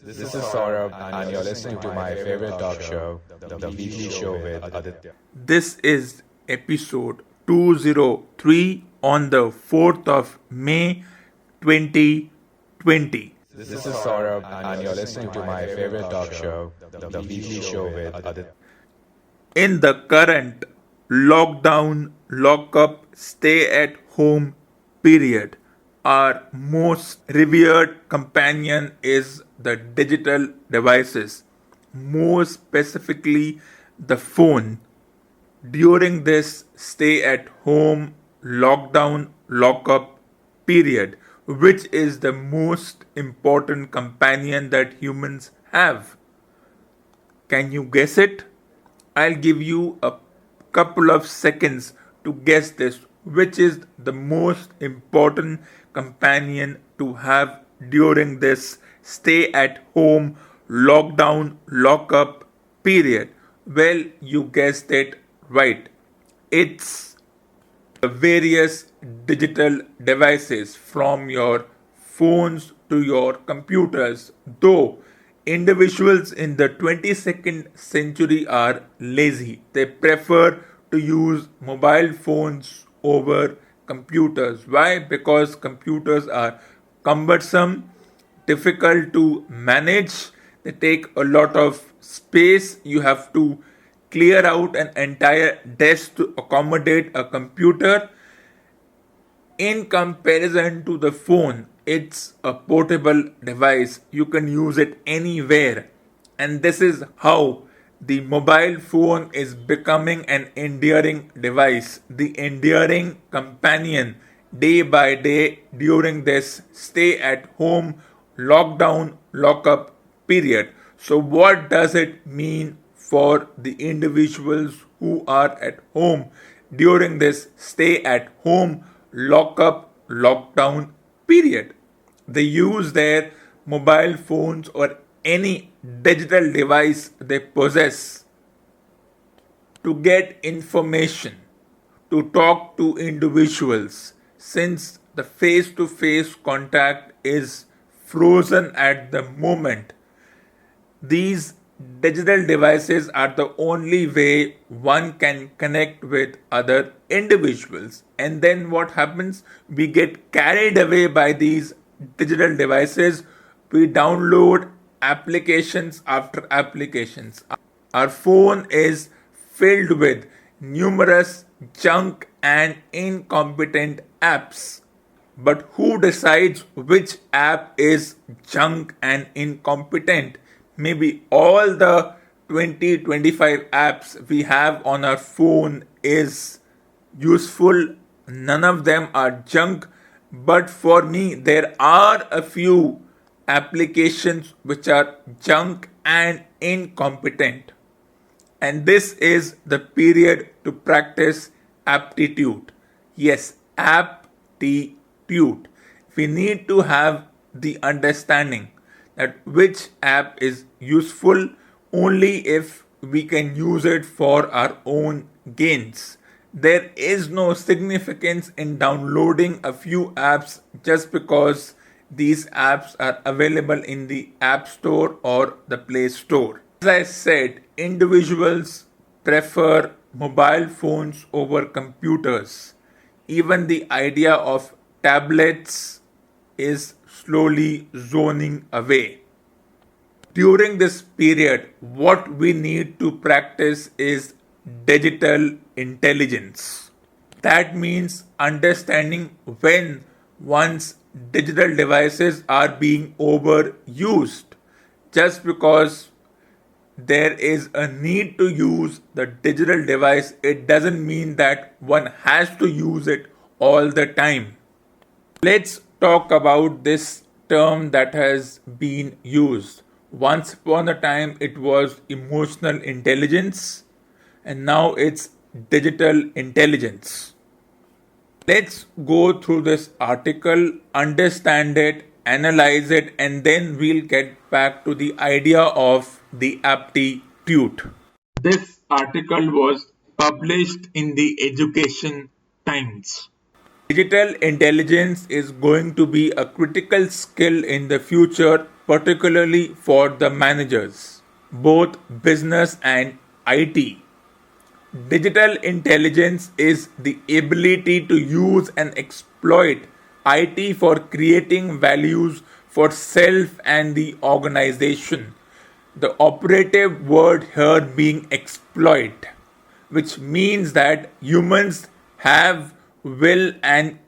This is Saurabh, and you're listening to my favorite talk show, The Weekly Show with Aditya. This is episode 203 on the 4th of May 2020. This is Saurabh, and you're listening to my favorite talk show, The Weekly Show with Aditya. In the current lockdown, lockup, stay at home period, our most revered companion is the digital devices, more specifically the phone. During this stay at home, lockdown, lockup period, which is the most important companion that humans have. Can you guess it? I'll give you a couple of seconds to guess this, which is the most important companion to have during this stay at home, lockdown, lockup period. Well, you guessed it right. It's the various digital devices from your phones to your computers, though individuals in the 22nd century are lazy. They prefer to use mobile phones over computers. Why? Because computers are cumbersome, difficult to manage, they take a lot of space. You have to clear out an entire desk to accommodate a computer. In comparison to the phone, it's a portable device. You can use it anywhere. And this is how the mobile phone is becoming an enduring device, the enduring companion day by day during this stay at home, lockdown, lockup period. So, what does it mean for the individuals who are at home during this stay at home, lockup, lockdown period? They use their mobile phones or any digital device they possess to get information, to talk to individuals, since the face to face contact is frozen at the moment. These digital devices are the only way one can connect with other individuals. And then what happens? We get carried away by these digital devices. We download applications after applications. Our phone is filled with numerous junk and incompetent apps. But who decides which app is junk and incompetent? Maybe all the 20-25 apps we have on our phone is useful. None of them are junk. But for me, there are a few applications which are junk and incompetent. And this is the period to practice aptitude. Yes, aptitude. We need to have the understanding that which app is useful only if we can use it for our own gains. There is no significance in downloading a few apps just because these apps are available in the App Store or the Play Store. As I said, individuals prefer mobile phones over computers. Even the idea of tablets is slowly zoning away. During this period, what we need to practice is digital intelligence. That means understanding when one's digital devices are being overused. Just because there is a need to use the digital device, it doesn't mean that one has to use it all the time. Let's talk about this term that has been used. Once upon a time, it was emotional intelligence, and now it's digital intelligence. Let's go through this article, understand it, analyze it, and then we'll get back to the idea of the aptitude. This article was published in the Education Times. Digital intelligence is going to be a critical skill in the future particularly for the managers, both business and IT. Digital intelligence is the ability to use and exploit IT for creating values for self and the organization. The operative word here being exploit, which means that humans have, will, and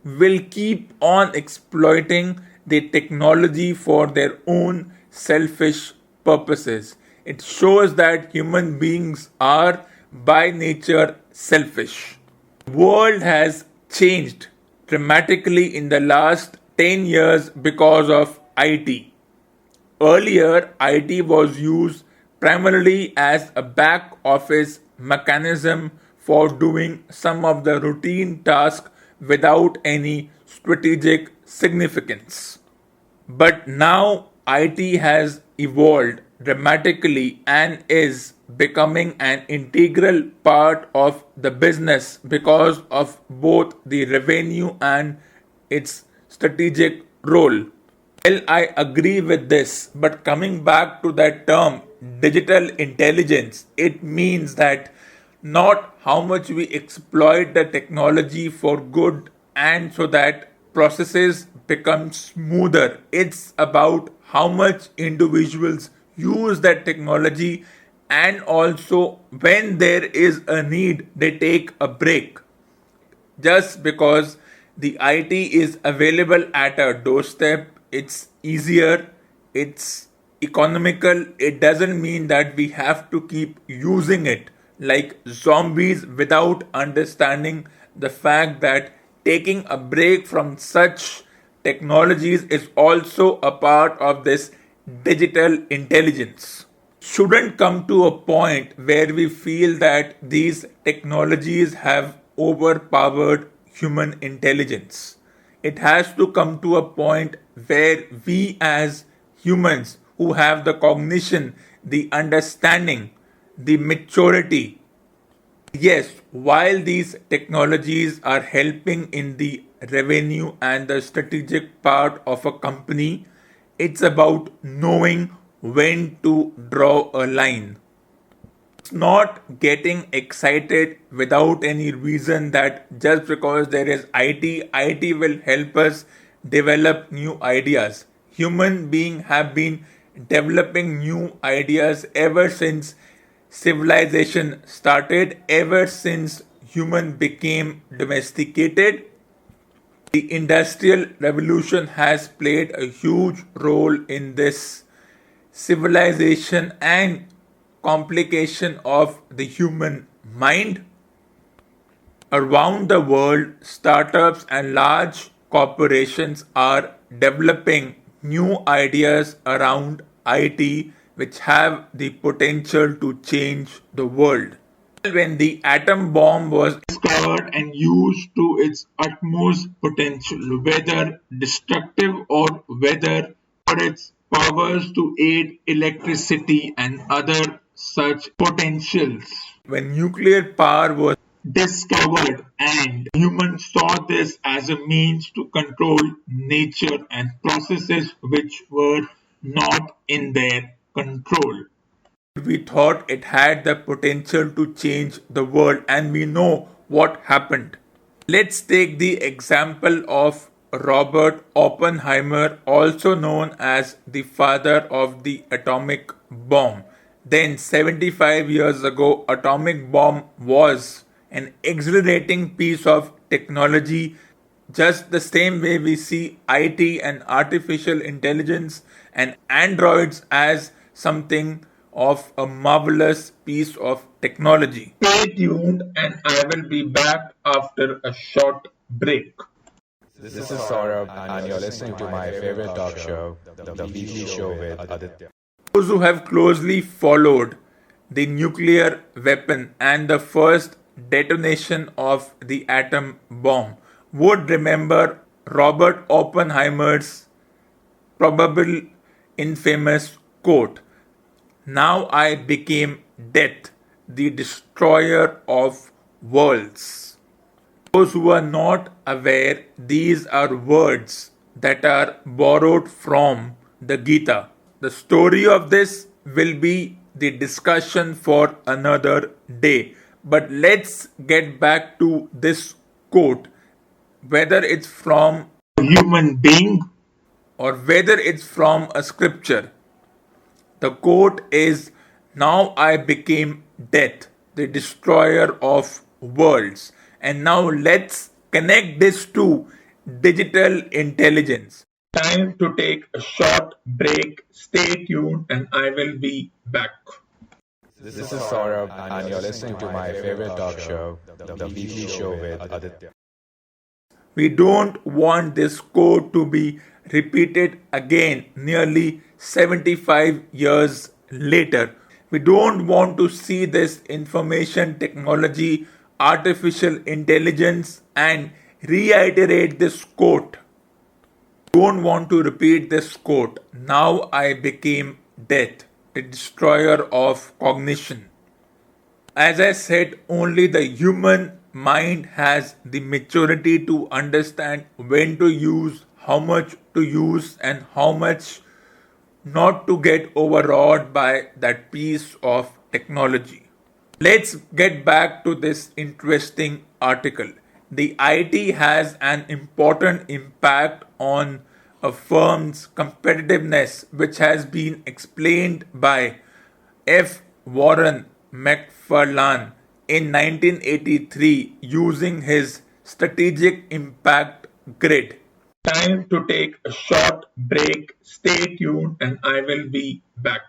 will keep on exploiting the technology for their own selfish purposes. It shows that human beings are by nature selfish. The world has changed dramatically in the last 10 years because of IT. Earlier, IT was used primarily as a back office mechanism for doing some of the routine tasks without any strategic significance. But now IT has evolved dramatically and is becoming an integral part of the business because of both the revenue and its strategic role. Well, I agree with this, but coming back to that term, digital intelligence, it means that not how much we exploit the technology for good and so that processes become smoother. It's about how much individuals use that technology and also when there is a need, they take a break just because the IT is available at our doorstep, it's easier, it's economical, it doesn't mean that we have to keep using it like zombies without understanding the fact that taking a break from such technologies is also a part of this digital intelligence. Shouldn't come to a point where we feel that these technologies have overpowered human intelligence. It has to come to a point where we, as humans who have the cognition, the understanding, the maturity, yes, while these technologies are helping in the revenue and the strategic part of a company, it's about knowing when to draw a line. It's not getting excited without any reason that just because there is IT will help us develop new ideas. Human beings have been developing new ideas ever since civilization started, ever since human became domesticated. The Industrial Revolution has played a huge role in this civilization and complication of the human mind. Around the world, startups and large corporations are developing new ideas around IT which have the potential to change the world. When the atom bomb was discovered and used to its utmost potential, whether destructive or whether for its powers to aid electricity and other such potentials. When nuclear power was discovered and humans saw this as a means to control nature and processes which were not in their control. We thought it had the potential to change the world, and we know what happened. Let's take the example of Robert Oppenheimer, also known as the father of the atomic bomb. Then 75 years ago, atomic bomb was an exhilarating piece of technology, just the same way we see IT and artificial intelligence and androids as something of a marvelous piece of technology. Stay tuned and I will be back after a short break. This is Saurabh, and you're listening to my favorite talk show, The Weekly Show with Aditya. Those who have closely followed the nuclear weapon and the first detonation of the atom bomb would remember Robert Oppenheimer's probable infamous quote, "Now I became death, the destroyer of worlds." Those who are not aware, these are words that are borrowed from the Gita. The story of this will be the discussion for another day. But let's get back to this quote, whether it's from a human being or whether it's from a scripture. The quote is, "Now I became death, the destroyer of worlds." And now let's connect this to digital intelligence. Time to take a short break. Stay tuned, and I will be back. This is Saurabh, and you're listening to my favorite talk show, The Weekly Show with Aditya. We don't want this quote to be repeated again nearly 75 years later. We don't want to see this information technology, artificial intelligence, and reiterate this quote. Don't want to repeat this quote. Now I became death, the destroyer of cognition. As I said, only the human mind has the maturity to understand when to use, how much to use, and how much not to get overawed by that piece of technology. Let's get back to this interesting article. The IT has an important impact on a firm's competitiveness, which has been explained by F. Warren McFarlane in 1983 using his strategic impact grid. Time to take a short break. Stay tuned, and I will be back.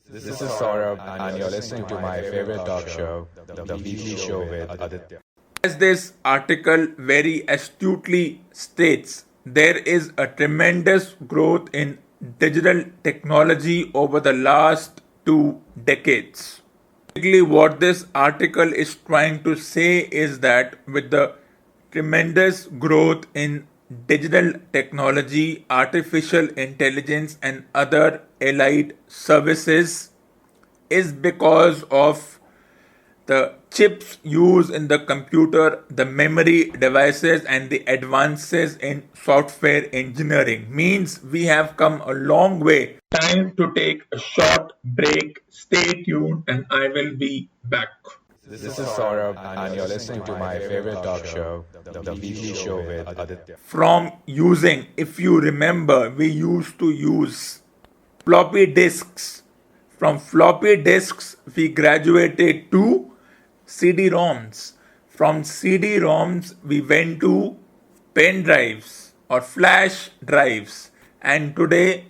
This is Saurabh, and you're listening to my favorite talk show, The Weekly Show with Aditya. As this article very astutely states, there is a tremendous growth in digital technology over the last 2 decades. Basically, what this article is trying to say is that with the tremendous growth in digital technology, artificial intelligence, and other allied services, is because of the chips used in the computer, the memory devices, and the advances in software engineering. Means we have come a long way. Time to take a short break. Stay tuned, and I will be back. This is Saurabh, and you're listening to my favorite talk show, The Weekly Show with Aditya. From using, if you remember, we used to use floppy disks. From floppy disks, we graduated to CD-ROMs. From CD-ROMs, we went to pen drives or flash drives. And today,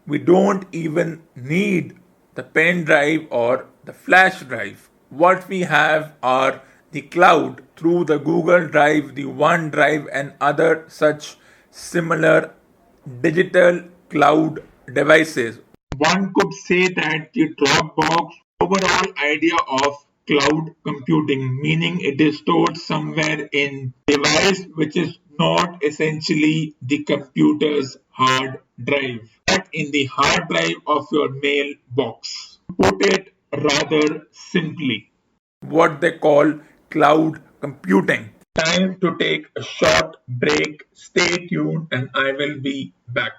we don't even need the pen drive or the flash drive. What we have are the cloud through the Google Drive, the OneDrive, and other such similar digital cloud devices. One could say that the Dropbox overall idea of cloud computing, meaning it is stored somewhere in device which is not essentially the computer's hard drive, but in the hard drive of your mailbox. Put it rather simply, what they call cloud computing. Time to take a short break. Stay tuned, and I will be back.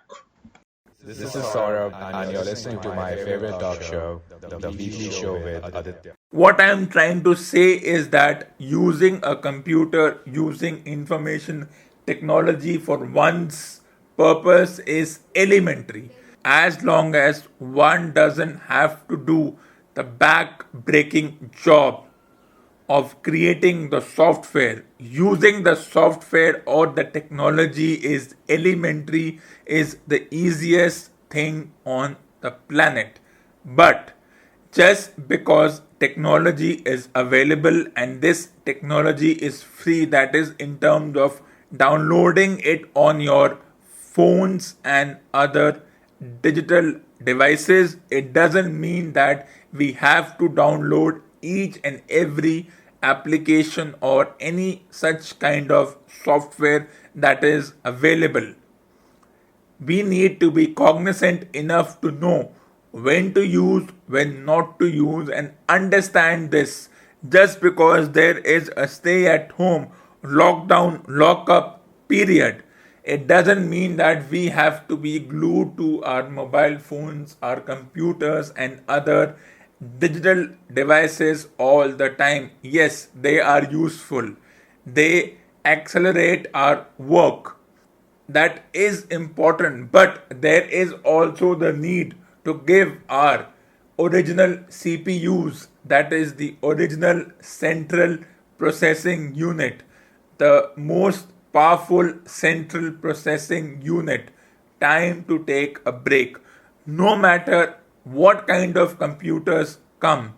This is Saurabh, and you're listening to my favorite talk show, The Weekly Show with Aditya. What I am trying to say is that using a computer, using information technology for one's purpose is elementary, as long as one doesn't have to do the back-breaking job of creating the software. Using the software or the technology is elementary, is the easiest thing on the planet. But just because technology is available and this technology is free, that is in terms of downloading it on your phones and other digital devices, it doesn't mean that we have to download each and every application or any such kind of software that is available. We need to be cognizant enough to know when to use, when not to use, and understand this. Just because there is a stay at home, lockdown, lockup period, It doesn't mean that we have to be glued to our mobile phones, our computers, and other digital devices all the time. Yes, they are useful, they accelerate our work. That is important, but there is also the need to give our original CPUs, that is the original central processing unit, the most powerful central processing unit, time to take a break. No matter what kind of computers come,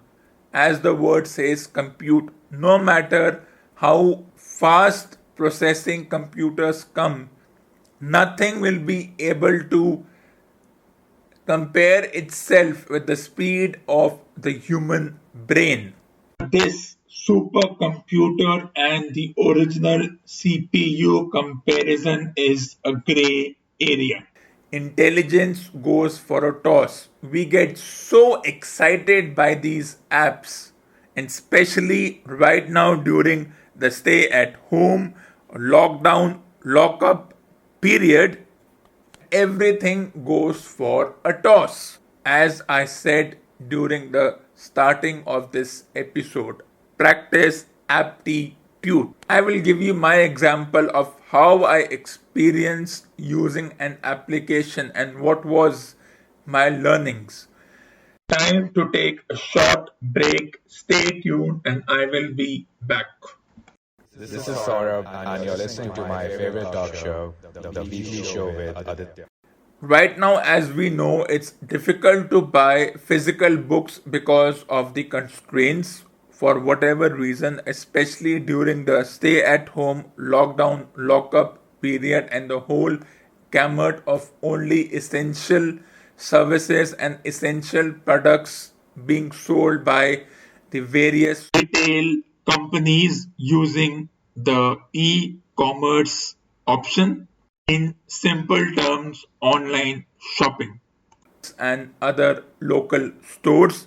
as the word says, compute, no matter how fast processing computers come, nothing will be able to compare itself with the speed of the human brain. This supercomputer and the original CPU comparison is a gray area. Intelligence goes for a toss. We get so excited by these apps, and especially right now during the stay at home, lockdown, lockup period, everything goes for a toss. As I said during the starting of this episode, practice aptitude. I will give you my example of how I experienced using an application and what was my learnings. Time to take a short break. Stay tuned and I will be back. This is Saurabh, and you're listening to my favorite talk show, The Weekly Show with Aditya. Right now, as we know, it's difficult to buy physical books because of the constraints for whatever reason, especially during the stay at home, lockdown, lockup period, and the whole gamut of only essential services and essential products being sold by the various retail companies using the e-commerce option. In simple terms, online shopping and other local stores.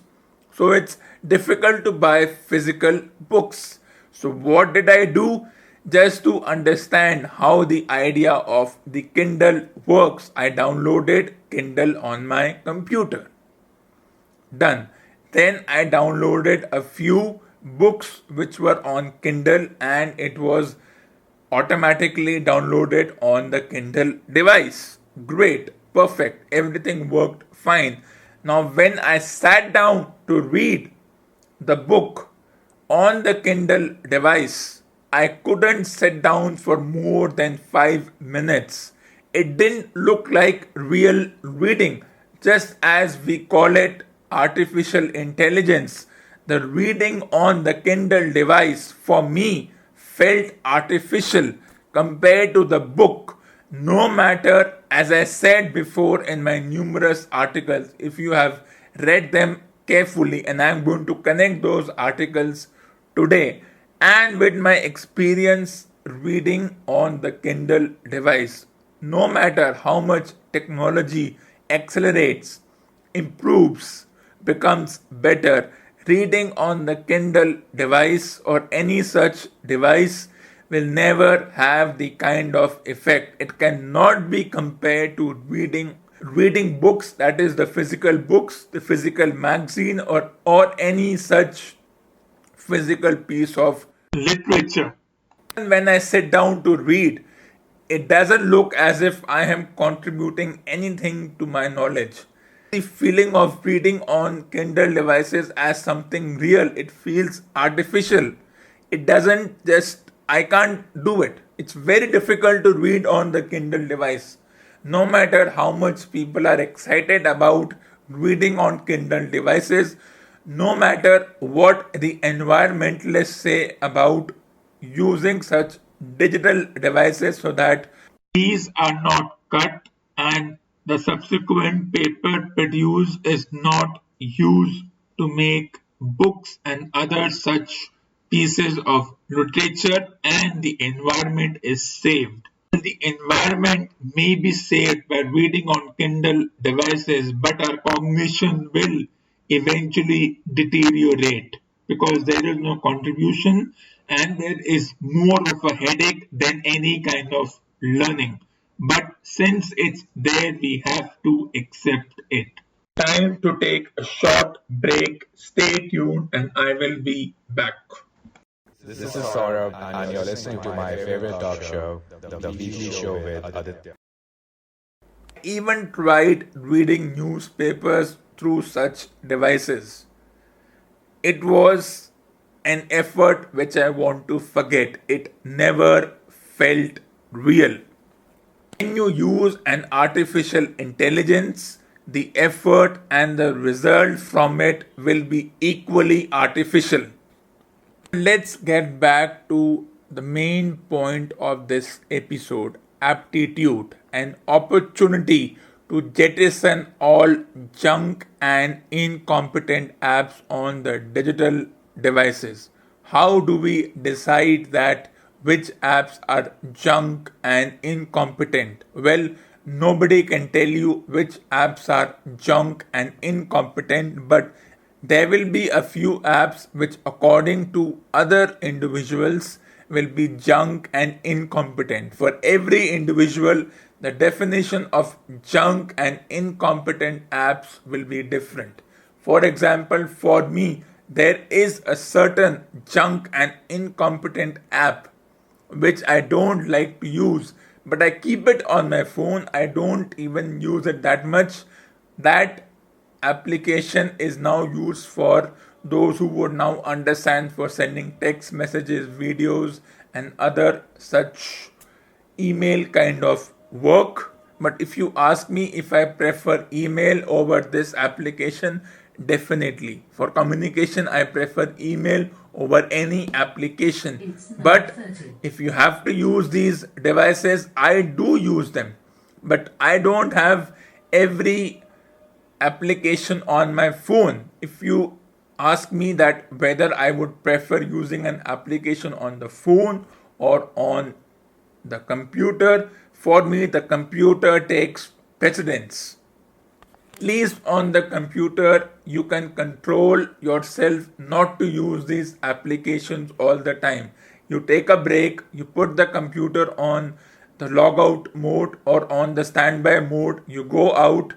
So it's difficult to buy physical books. So what did I do? Just to understand how the idea of the Kindle works, I downloaded Kindle on my computer. Done. Then I downloaded a few books which were on Kindle and it was automatically downloaded on the Kindle device. Great, perfect, everything worked fine. Now, when I sat down to read the book on the Kindle device, I couldn't sit down for more than 5 minutes. It didn't look like real reading, just as we call it artificial intelligence. The reading on the Kindle device for me felt artificial compared to the book. No matter, as I said before in my numerous articles, if you have read them carefully, and I'm going to connect those articles today, and with my experience reading on the Kindle device, no matter how much technology accelerates, improves, becomes better, reading on the Kindle device or any such device will never have the kind of effect. It cannot be compared to reading books, that is the physical books, the physical magazine, or any such physical piece of literature. And when I sit down to read, it doesn't look as if I am contributing anything to my knowledge. The feeling of reading on Kindle devices as something real, it feels artificial. It doesn't just, I can't do it. It's very difficult to read on the Kindle device. No matter how much people are excited about reading on Kindle devices, no matter what the environmentalists say about using such digital devices so that these are not cut and the subsequent paper produced is not used to make books and other such pieces of literature, and the environment is saved. The environment may be saved by reading on Kindle devices, but our cognition will eventually deteriorate because there is no contribution and there is more of a headache than any kind of learning. But since it's there, we have to accept it. Time to take a short break. Stay tuned, and I will be back. This is Saurabh, and you're listening to my favorite talk show, The Weekly Show with Aditya. Even tried reading newspapers through such devices. It was an effort which I want to forget. It never felt real. When you use an artificial intelligence, the effort and the result from it will be equally artificial. Let's get back to the main point of this episode: aptitude, an opportunity to jettison all junk and incompetent apps on the digital devices. How do we decide that which apps are junk and incompetent? Well, nobody can tell you which apps are junk and incompetent, but there will be a few apps which, according to other individuals, will be junk and incompetent. For every individual, the definition of junk and incompetent apps will be different. For example, for me, there is a certain junk and incompetent app which I don't like to use, but I keep it on my phone. I don't even use it that much. That application is now used for those who would now understand, for sending text messages, videos, and other such email kind of work. But if you ask me if I prefer email over this application, definitely. For communication, I prefer email over any application. But if you have to use these devices, I do use them. But I don't have every application on my phone. If you ask me that whether I would prefer using an application on the phone or on the computer, for me the computer takes precedence. At least on the computer, you can control yourself not to use these applications all the time. You take a break, you put the computer on the logout mode or on the standby mode, you go out,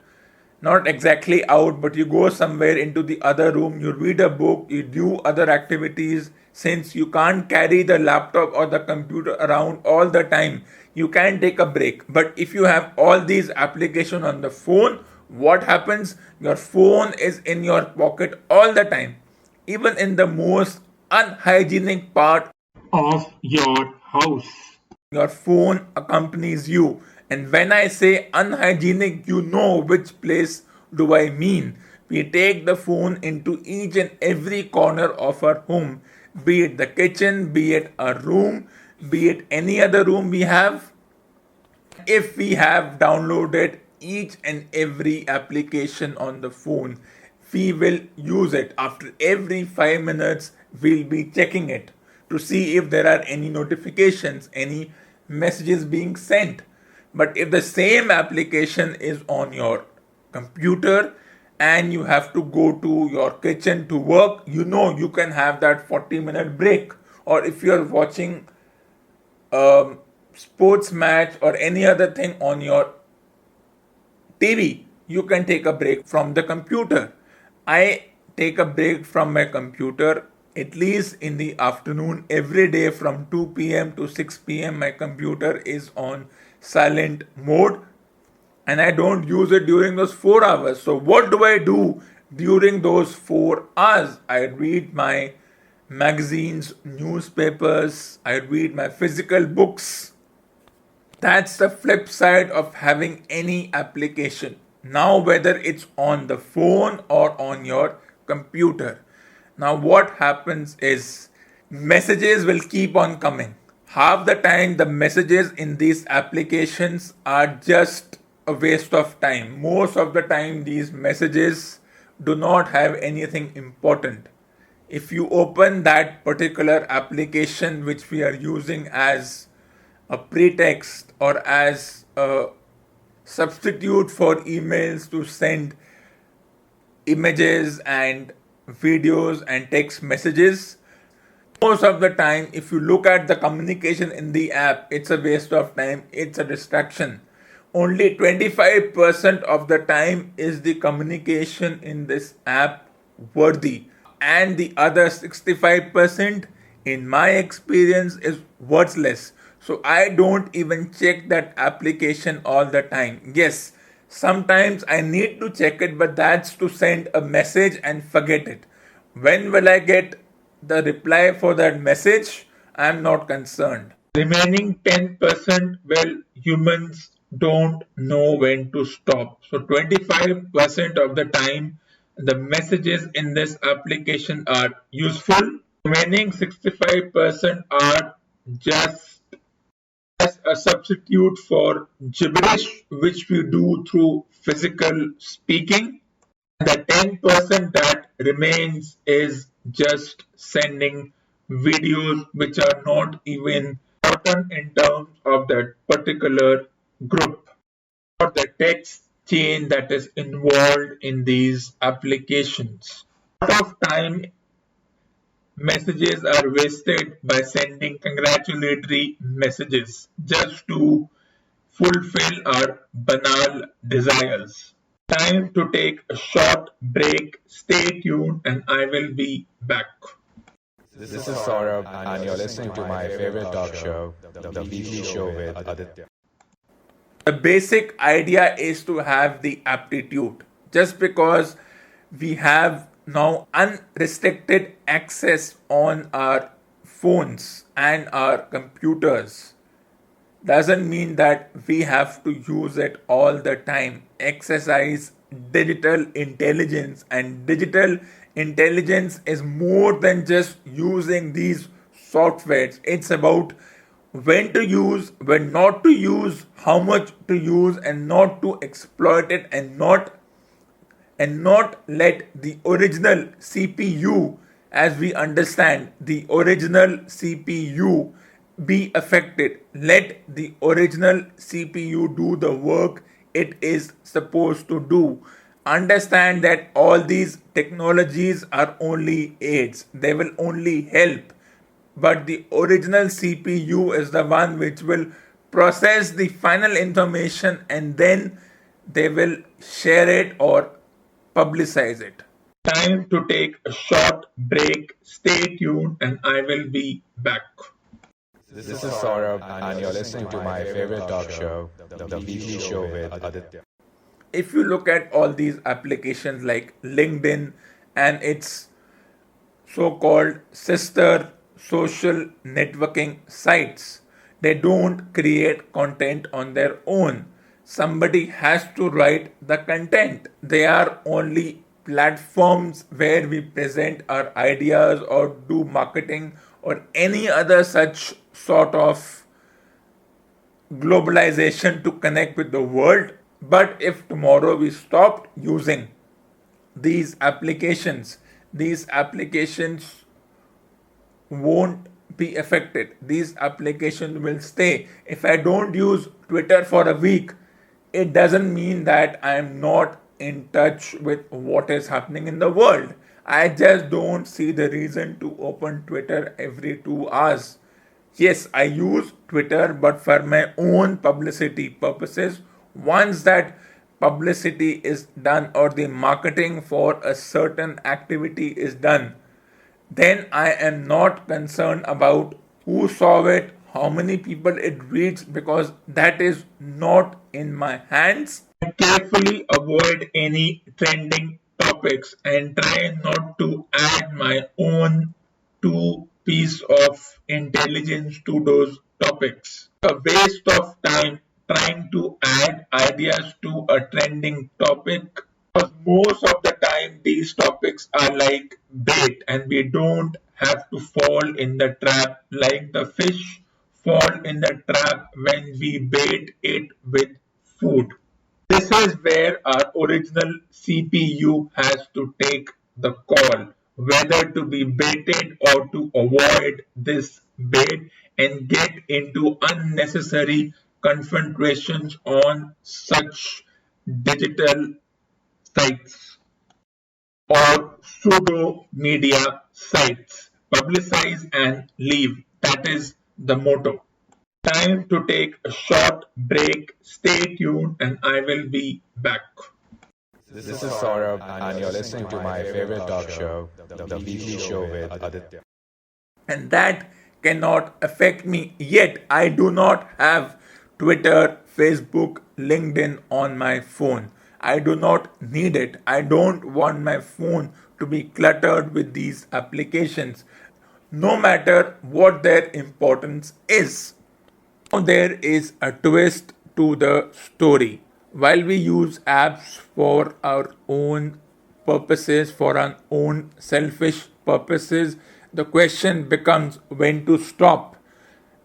not exactly out, but you go somewhere into the other room, you read a book, you do other activities. Since you can't carry the laptop or the computer around all the time, you can take a break. But if you have all these applications on the phone, what happens? Your phone is in your pocket all the time, even in the most unhygienic part of your house. Your phone accompanies you. And when I say unhygienic, you know which place do I mean. We take the phone into each and every corner of our home, be it the kitchen, be it a room, be it any other room we have. If we have downloaded each and every application on the phone, we will use it. After every 5 minutes, we'll be checking it to see if there are any notifications, any messages being sent. But if the same application is on your computer and you have to go to your kitchen to work, you know you can have that 40-minute break. Or if you're watching a sports match or any other thing on your TV, you can take a break from the computer. I take a break from my computer at least in the afternoon every day from 2 p.m. to 6 p.m. My computer is on silent mode and I don't use it during those 4 hours. So, what do I do during those 4 hours? I read my magazines, newspapers, I read my physical books. That's the flip side of having any application. Now, whether it's on the phone or on your computer. Now, what happens is messages will keep on coming. Half the time, the messages in these applications are just a waste of time. Most of the time, these messages do not have anything important. If you open that particular application which we are using as a pretext or as a substitute for emails to send images and videos and text messages, most of the time, if you look at the communication in the app, it's a waste of time, it's a distraction. Only 25% of the time is the communication in this app worthy, and the other 65%, in my experience, is worthless. So I don't even check that application all the time. Yes, sometimes I need to check it, but that's to send a message and forget it. When will I get the reply for that message? I'm not concerned. Remaining 10%, well, humans don't know when to stop. So 25% of the time, the messages in this application are useful. Remaining 65% are just as a substitute for gibberish, which we do through physical speaking. The 10% that remains is just sending videos which are not even important in terms of that particular group or the text chain that is involved in these applications. A lot of time messages are wasted by sending congratulatory messages just to fulfill our banal desires. Time to take a short break. Stay tuned and I will be back. This is Saurabh, and you're listening to my favorite talk show, The Weekly Show with Aditya. The basic idea is to have the aptitude. Just because we have now unrestricted access on our phones and our computers doesn't mean that we have to use it all the time. Exercise digital intelligence, and digital intelligence is more than just using these softwares. It's about when to use, when not to use, how much to use, and not to exploit it, and not let the original CPU, as we understand the original CPU, be affected. Let the original CPU do the work it is supposed to do. Understand that all these technologies are only aids, they will only help, but the original CPU is the one which will process the final information and then they will share it or publicize it. Time to take a short break. Stay tuned and I will be back. This is Saurabh, and you're listening to my favorite talk show, The Weekly Show with Aditya. If you look at all these applications like LinkedIn and its so called sister social networking sites, they don't create content on their own. Somebody has to write the content. They are only platforms where we present our ideas or do marketing or any other such sort of globalization to connect with the world. But if tomorrow we stopped using these applications won't be affected. These applications will stay. If I don't use Twitter for a week, it doesn't mean that I am not in touch with what is happening in the world. I just don't see the reason to open Twitter every 2 hours. Yes, I use Twitter, but for my own publicity purposes. Once that publicity is done or the marketing for a certain activity is done, then I am not concerned about who saw it, how many people it reached, because that is not in my hands. Carefully avoid any trending topics and try not to add my own two piece of intelligence to those topics. A waste of time trying to add ideas to a trending topic, because most of the time these topics are like bait and we don't have to fall in the trap like the fish fall in the trap when we bait it with food. This is where our original CPU has to take the call whether to be baited or to avoid this bait and get into unnecessary confrontations on such digital sites or pseudo media sites. Publicize and leave. That is the motto. Time to take a short break. Stay tuned and I will be back. This is Saurabh, and you're listening to my favorite talk show, The Weekly Show with Aditya. And that cannot affect me. Yet I do not have Twitter, Facebook, LinkedIn on my phone. I do not need it. I don't want my phone to be cluttered with these applications, no matter what their importance is. Now there is a twist to the story. While we use apps for our own purposes, for our own selfish purposes, the question becomes when to stop.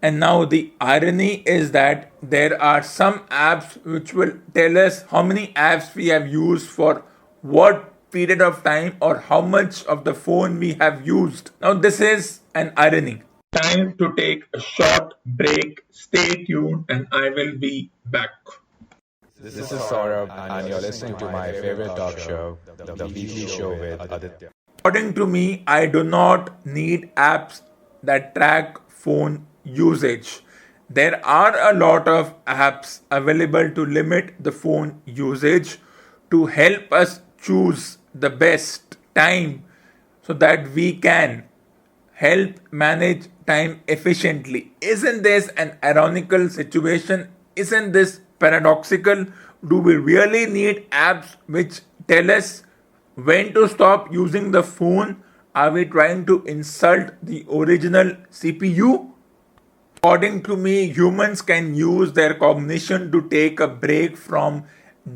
And now the irony is that there are some apps which will tell us how many apps we have used for what period of time or how much of the phone we have used. Now this is an irony. Time to take a short break. Stay tuned and I will be back. This is Saurabh, and you're listening to my favorite talk show, The Weekly Show with Aditya. According to me, I do not need apps that track phone usage. There are a lot of apps available to limit the phone usage to help us choose the best time so that we can help manage time efficiently. Isn't this an ironical situation? Isn't this paradoxical? Do we really need apps which tell us when to stop using the phone? Are we trying to insult the original CPU? According to me, humans can use their cognition to take a break from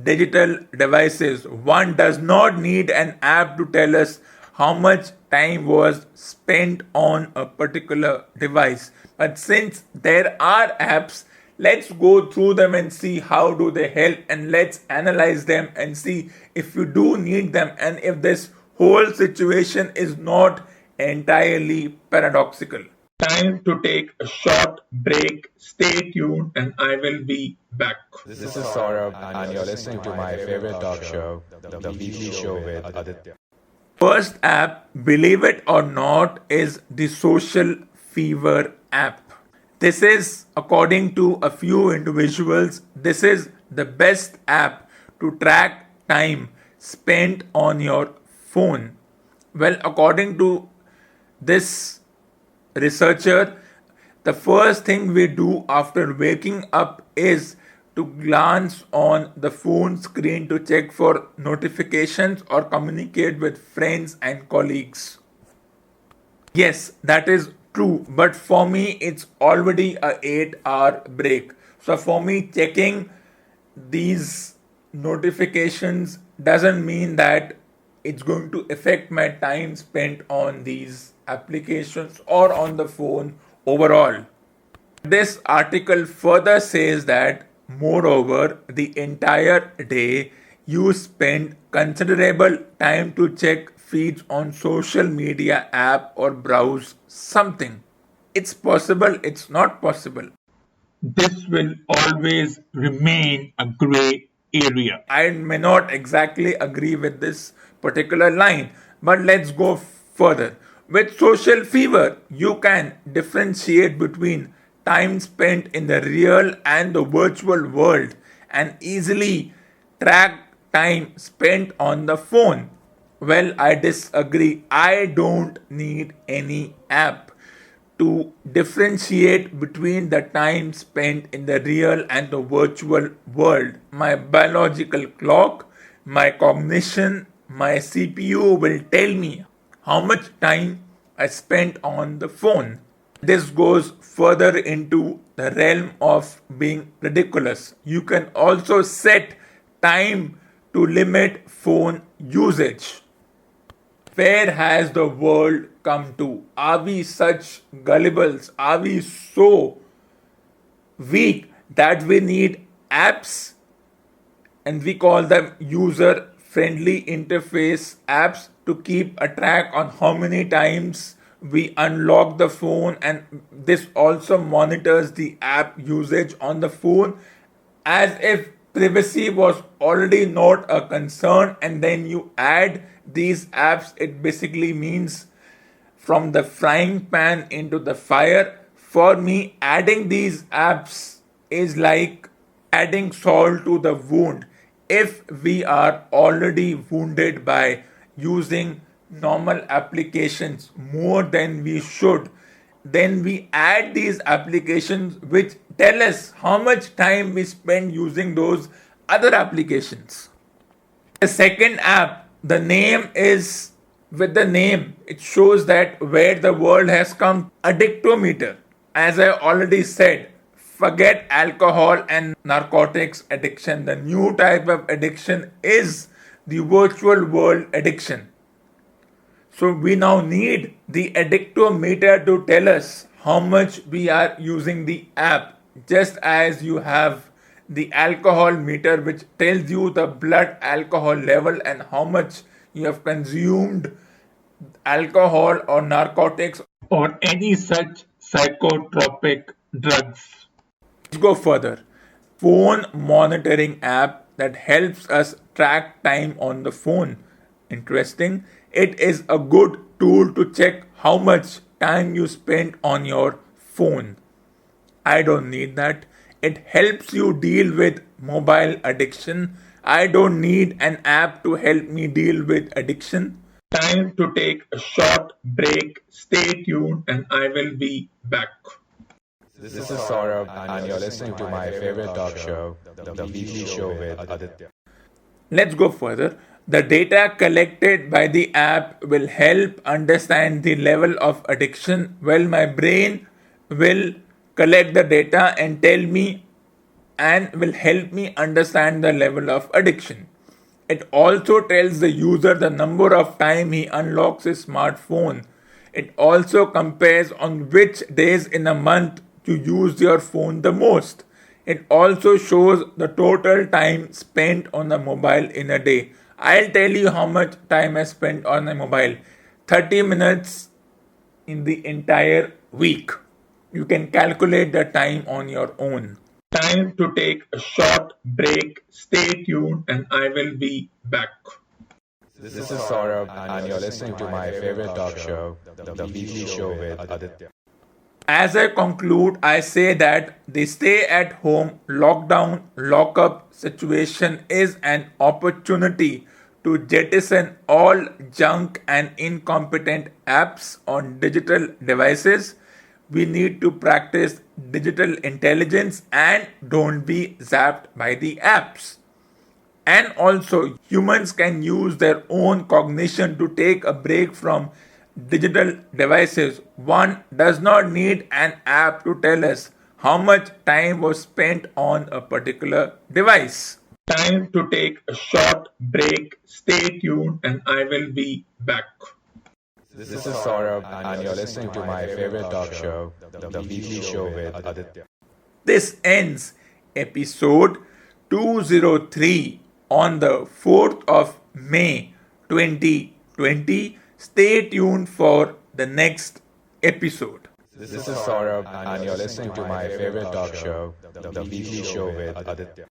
digital devices. One does not need an app to tell us how much time was spent on a particular device. But since there are apps, let's go through them and see how do they help, and let's analyze them and see if you do need them and if this whole situation is not entirely paradoxical. Time to take a short break. Stay tuned and I will be back. This is Saurabh, and you're listening to my favorite talk show, The Weekly Show with Aditya. First app, believe it or not, is the Social Fever app. This is, according to a few individuals, this is the best app to track time spent on your phone. Well, according to this researcher, the first thing we do after waking up is to glance on the phone screen to check for notifications or communicate with friends and colleagues. Yes, that is true, but for me it's already a 8-hour break. So for me checking these notifications doesn't mean that it's going to affect my time spent on these applications or on the phone overall. This article further says that, moreover, the entire day you spend considerable time to check feeds on social media app or browse something. It's possible, it's not possible. This will always remain a gray area. I may not exactly agree with this particular line, but let's go further. With Social Fever, you can differentiate between time spent in the real and the virtual world and easily track time spent on the phone. Well, I disagree. I don't need any app to differentiate between the time spent in the real and the virtual world. My biological clock, my cognition, my CPU will tell me how much time I spent on the phone. This goes further into the realm of being ridiculous. You can also set time to limit phone usage. Where has the world come to? Are we such gullibles? Are we so weak that we need apps and we call them user friendly interface apps to keep a track on how many times we unlock the phone, and this also monitors the app usage on the phone, as if privacy was already not a concern, and then you add these apps. It basically means from the frying pan into the fire. For me, adding these apps is like adding salt to the wound. If we are already wounded by using normal applications more than we should, then we add these applications which tell us how much time we spend using those other applications. The second app, the name is with the name, it shows that where the world has come. Addictometer. As I already said, forget alcohol and narcotics addiction. The new type of addiction is the virtual world addiction. So we now need the addictometer to tell us how much we are using the app, just as you have the alcohol meter which tells you the blood alcohol level and how much you have consumed alcohol or narcotics or any such psychotropic drugs. Let's go further. Phone monitoring app that helps us track time on the phone. Interesting. It is a good tool to check how much time you spend on your phone. I don't need that. It helps you deal with mobile addiction. I don't need an app to help me deal with addiction. Time to take a short break. Stay tuned and I will be back. This is Saurabh, and you're listening to my favorite talk show, The Weekly Show with Aditya. Let's go further. The data collected by the app will help understand the level of addiction. Well, my brain will collect the data and tell me and will help me understand the level of addiction. It also tells the user the number of time he unlocks his smartphone. It also compares on which days in a month you use your phone the most. It also shows the total time spent on the mobile in a day. I'll tell you how much time I spent on my mobile. 30 minutes in the entire week. You can calculate the time on your own. Time to take a short break. Stay tuned and I will be back. This is Saurabh, and you're listening to my favorite talk show, The Weekly Show with Aditya. As I conclude, I say that the stay at home lockdown lockup situation is an opportunity to jettison all junk and incompetent apps on digital devices. We need to practice digital intelligence and don't be zapped by the apps. And also, humans can use their own cognition to take a break from digital devices. One does not need an app to tell us how much time was spent on a particular device. Time to take a short break. Stay tuned and I will be back. This is Saurabh, and you're listening to my favorite talk show, The Weekly Show with Aditya. This ends episode 203 on the 4th of May 2020. Stay tuned for the next episode. This is Saurabh, and you're listening to my favorite talk show, The Weekly Show with Aditya.